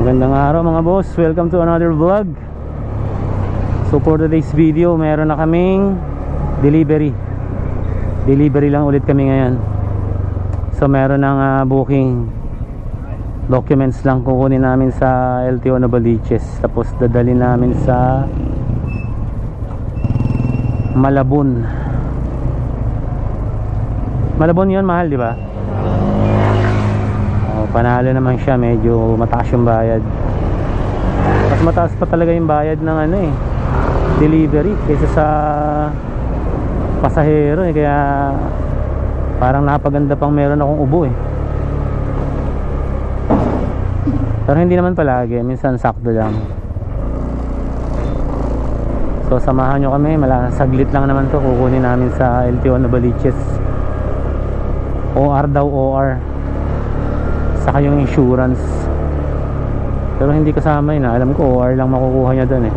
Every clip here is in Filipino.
Magandang araw mga boss, welcome to another vlog. So for today's video, meron na kaming delivery lang ulit kami ngayon. So meron ng booking documents lang kukunin namin sa LTO Novaliches, tapos dadalhin namin sa Malabon. Malabon yun, mahal di ba? Panalo naman siya, medyo mataas yung bayad. Mas mataas pa talaga yung bayad ng delivery kaysa sa pasahero kaya parang napaganda pang meron akong ubo Pero hindi naman palagi, minsan sakto lang. So samahan nyo kami, saglit lang naman to, kukunin namin sa LTO Novaliches. OR daw, OR saka yung insurance, pero hindi kasama yun. Alam ko OR lang makukuha niya doon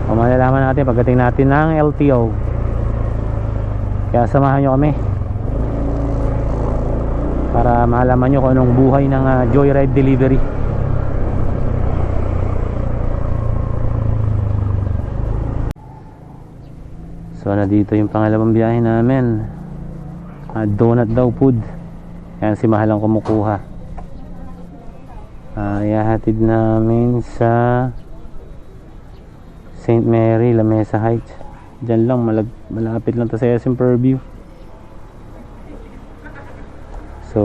o malalaman natin pagdating natin ng LTO. Kaya samahan nyo kami para malaman nyo kung anong buhay ng joyride delivery. So na dito yung pangalawang biyahe namin, donut daw food. Yan si Mahal ang kumukuha. Ihahatid namin sa St. Mary, La Mesa Heights. Diyan lang, malapit lang to sa SM Purview. So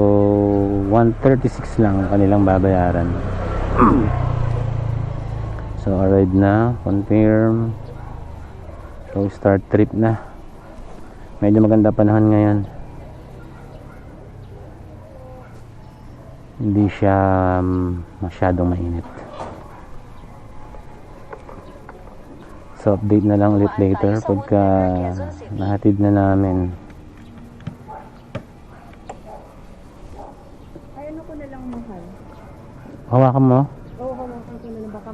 136 lang ang kanilang babayaran. So arrive na, confirm. So start trip na. Medyo maganda panahon ngayon, hindi siya masyadong mainit. So update na lang ulit later pagka nahatid na namin. Ayun ko na lang, Mahal. Hawakan mo? Oo, hawakan ko na lang, baka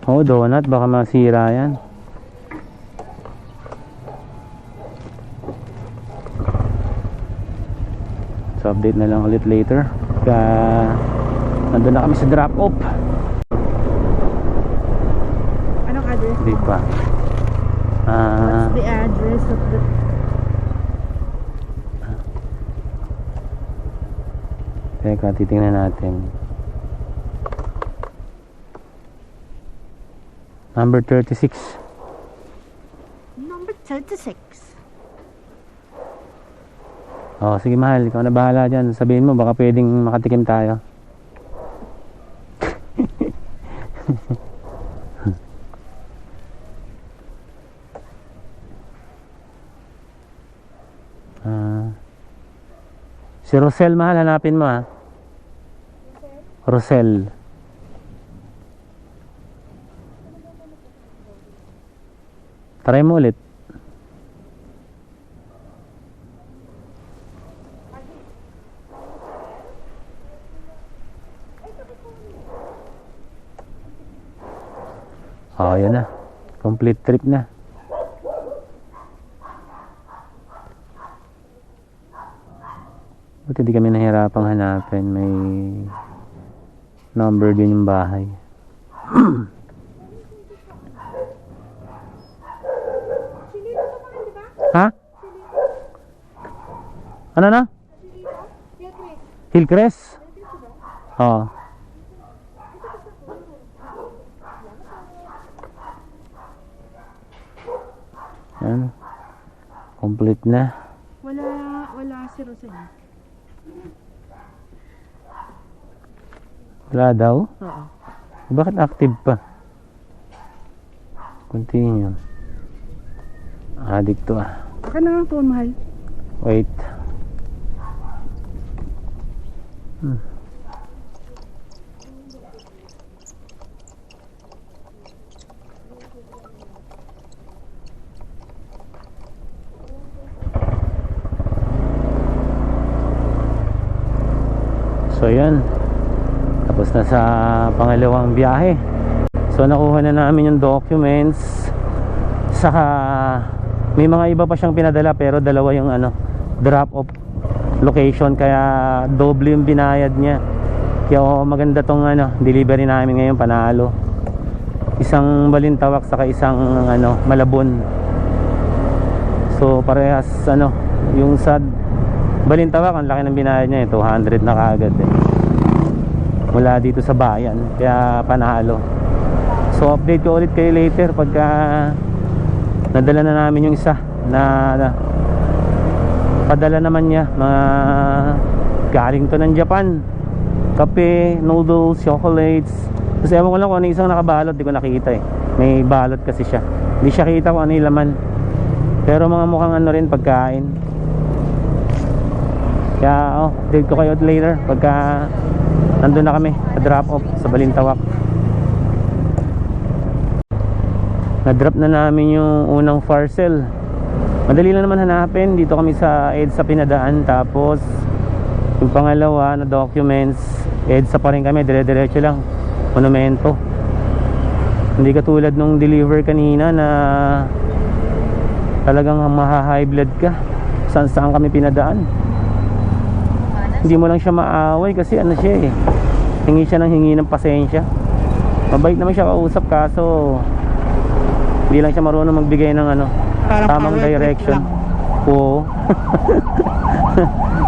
Oo, donut, baka masira yan. So update na lang ulit later. Nandun na kami sa drop off. Anong address? Hindi pa. What's the address of the... Teka, titingnan natin. Number 36. Number 36. Oh, sige Mahal, ikaw na bahala dyan. Sabihin mo, baka pwedeng makatikim tayo. Si Rosel, Mahal, hanapin mo Rosel. Try mo ulit. Oh, yan na. Complete trip na. Buti di kami nahirapang hanapin. May number din yung bahay. Ha? Ano na? Hillcrest? Oo. Yan. Complete na. Wala si Rosel. Wala daw? Oo. Bakit active pa? Continue. Addict to Baka na nga phone, Mahal. Wait. So yan, tapos na sa pangalawang biyahe. So nakuha na namin yung documents. Saka may mga iba pa siyang pinadala, pero dalawa yung drop off location, kaya doble yung binayad niya. Kaya maganda tong delivery namin ngayon, panalo. Isang Balintawak saka isang Malabon. So parehas yung sa Balintawak ang laki ng binayad niya, 200 na kaagad mula dito sa bayan, kaya panalo. So update ko ulit kayo later pagka nadala na namin yung isa na padala naman niya, mga galing to ng Japan, kape, noodles, chocolates. Kasi ewan ko lang kung ano isang nakabalot, di ko nakita may balot kasi siya, hindi siya kita kung ano yung laman, pero mga mukhang rin pagkain. Kaya update ko kayo later pagka nandun na kami sa drop off sa Balintawak. Na-drop na namin yung unang parcel. Madali lang naman hanapin. Dito kami sa EDSA pinadaan. Tapos yung pangalawa na documents, EDSA pa rin kami, dire-diretso lang, monumento. Hindi katulad nung deliver kanina na talagang maha-high blood ka. Saan kami pinadaan. Hindi mo lang siya maaway kasi siya hingi siya ng pasensya. Mabait naman siya kausap, kaso hindi lang siya marunong magbigay ng tamang direction. Oo.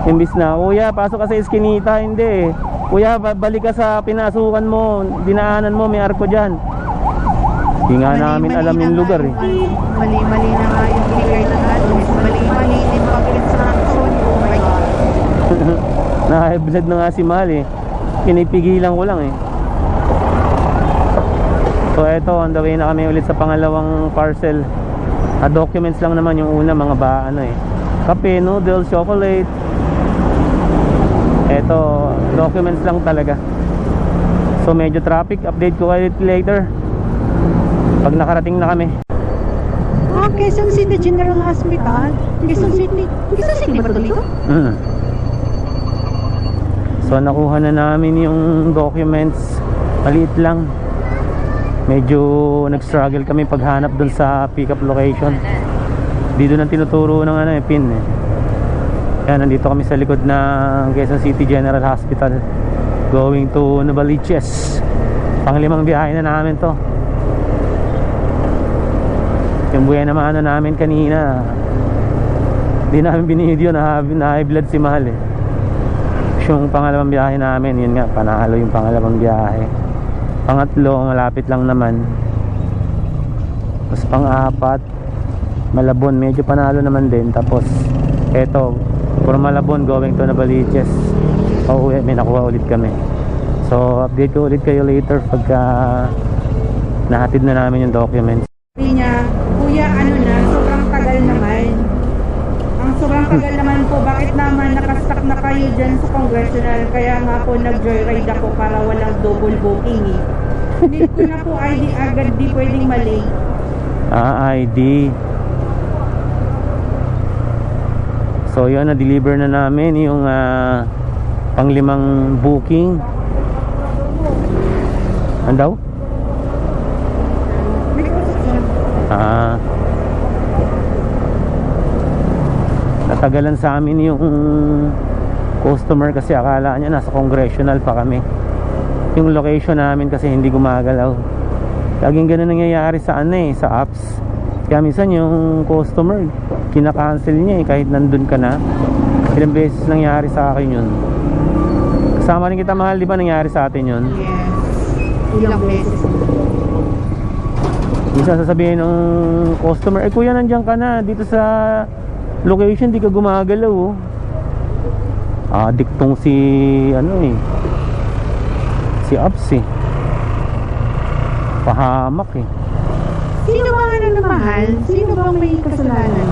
Imbis na, kuya, pasok ka sa eskinita, hindi. Kuya, balik ka sa pinasukan mo, dinaanan mo, may arko dyan. Hindi nga namin alam yung lugar Mali-mali na nga yung binigay na address. Mali-mali din pag-instruction. Oh my God. Na-high-blood na nga si Mahal pinipigilan ko lang So eto, on the way na kami ulit sa pangalawang parcel. Documents lang naman yung una, mga kape, noodles, chocolate. Eto, documents lang talaga. So medyo traffic, update ko kayo later pag nakarating na kami. Quezon City General Hospital. Quezon City ba ito dito? So nakuha na namin yung documents. Maliit lang. Medyo nag-struggle kami paghanap dun sa pick-up location. Dito na tinuturo ng pin Kaya nandito kami sa likod ng Quezon City General Hospital, going to Novaliches. Panglimang biyahe na namin to. Yung buhay naman namin kanina, hindi namin binideo na high blood si Mahal Yung pangalawang biyahe namin, yun nga, panalo yung pangalawang biyahe. Pangatlo, malapit lang naman. Tapos pang-apat, Malabon, medyo panalo naman din. Tapos eto, for Malabon going to Novaliches. Pauwi, may nakuha ulit kami. So update ko ulit kayo later pagka nahatid na namin yung documents. Sabi niya, kuya, sobrang tagal naman. Ang sobrang tagal naman po, bakit naman nakastuck na kayo dyan sa congressional? Kaya nga po nag-joyride ako para walang double booking Need ko na po ID agad, di pwedeng mali. ID. So yun, na-deliver na namin yung panglimang booking. Ano daw? Natagalan sa amin yung customer kasi akala niya nasa congressional pa kami. Yung location namin kasi hindi gumagalaw. Laging ganun nangyayari sa sa apps. Kaya minsan yung customer kinakancel niya kahit nandun ka na. Ilang beses nangyari sa akin yun. Kasama rin kita, Mahal, di ba nangyari sa atin yun? Yes, ilang beses. Minsan sasabihin ng customer, kuya, nandiyan ka na dito sa location, di ka gumagalaw Addict tong si si apps pahamak Sino ba Mahal? Sino ba may kasalanan?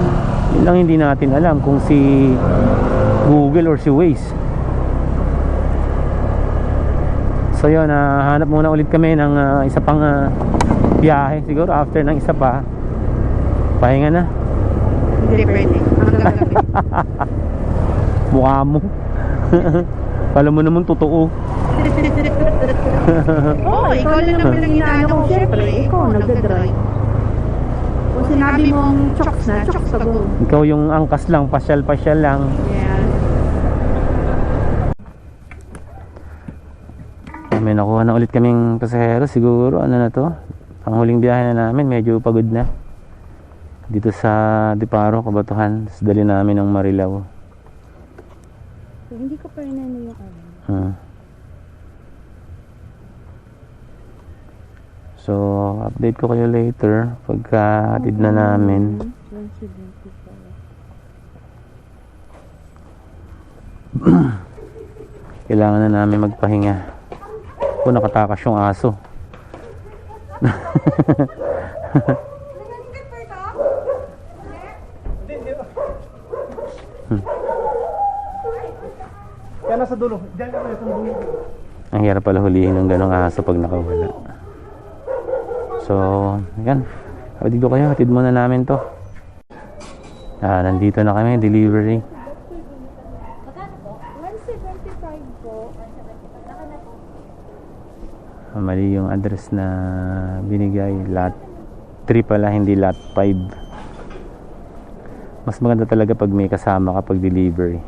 Yun lang hindi natin alam kung si Google or si Waze. So yun, hanap muna ulit kami ng isa pang biyahe. Siguro after ng isa pa, pahinga na. Hindi pwede, hanggang gabi. Mukha mo. Kala mo naman totoo. Ikaw lang naman ang inaano ko. Siyempre, ikaw nagdadrive. Kung sinabi mong chokes na, chokes na go. Ikaw yung angkas lang, pasyal-pasyal lang. Yeah. nakuha na ulit kaming pasahero. Siguro ano na to, ang huling biyahe na namin. Medyo pagod na dito sa Diparo, Kabatuhan. Tapos dali namin ng Marilao. So, hindi ko pa rin ano yung ano. So update ko kayo later pagka hatid na namin. 174. Kailangan na namin magpahinga. O, nakatakas yung aso. Kaya nasa dulo. Diyan ka na sa dulo. Ang hirap pala hulihin ng ganong aso pag nakawala. So, yan. Hatid ko kayo. Hatid muna namin to. Nandito na kami. Delivery. 175 po. Mali yung address na binigay. Lot 3 pala, hindi lot 5. Mas maganda talaga pag may kasama kapag delivery.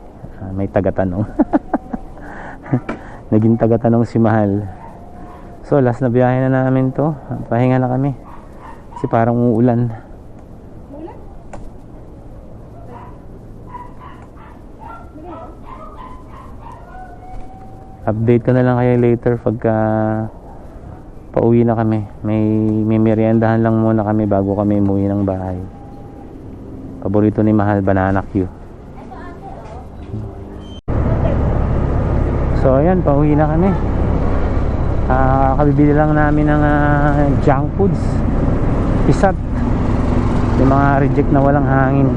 May taga-tanong. Naging taga-tanong si Mahal. So last na biyahe na namin to. Pahinga na kami kasi parang uulan. Update ko na lang kayo later pagka pauwi na kami. May meriendahan lang muna kami bago kami umuwi ng bahay. Paborito ni Mahal, banana Q. So ayan, pauwi na kami. Kabibili lang namin ng junk foods. Pisat. Yung mga reject na walang hangin.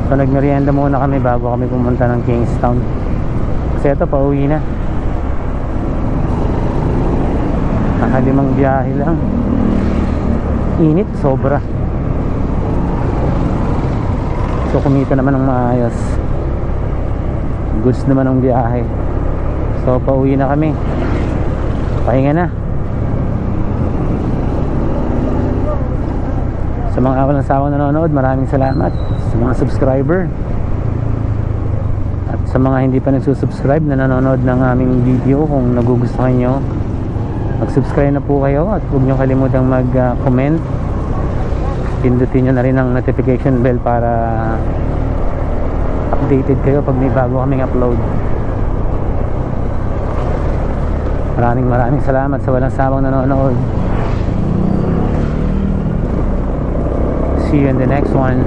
So nagmerienda muna kami bago kami pumunta ng Kingstown. Kasi ito, pauwi na. Nakalimang biyahe lang. Init, sobra. So kumita naman ng maayos. Goods naman ang biyahe. So pauwi na kami. Pahinga na. Sa mga walang sawang nanonood, maraming salamat. Sa mga subscriber at sa mga hindi pa nagsusubscribe na nanonood ng aming video, kung nagugustuhan nyo, mag-subscribe na po kayo. At huwag nyo kalimutang mag-comment. Pindutin nyo na rin ang notification bell para updated kayo pag may bago kaming upload. Maraming salamat sa walang sawang nanonood. See you in the next one.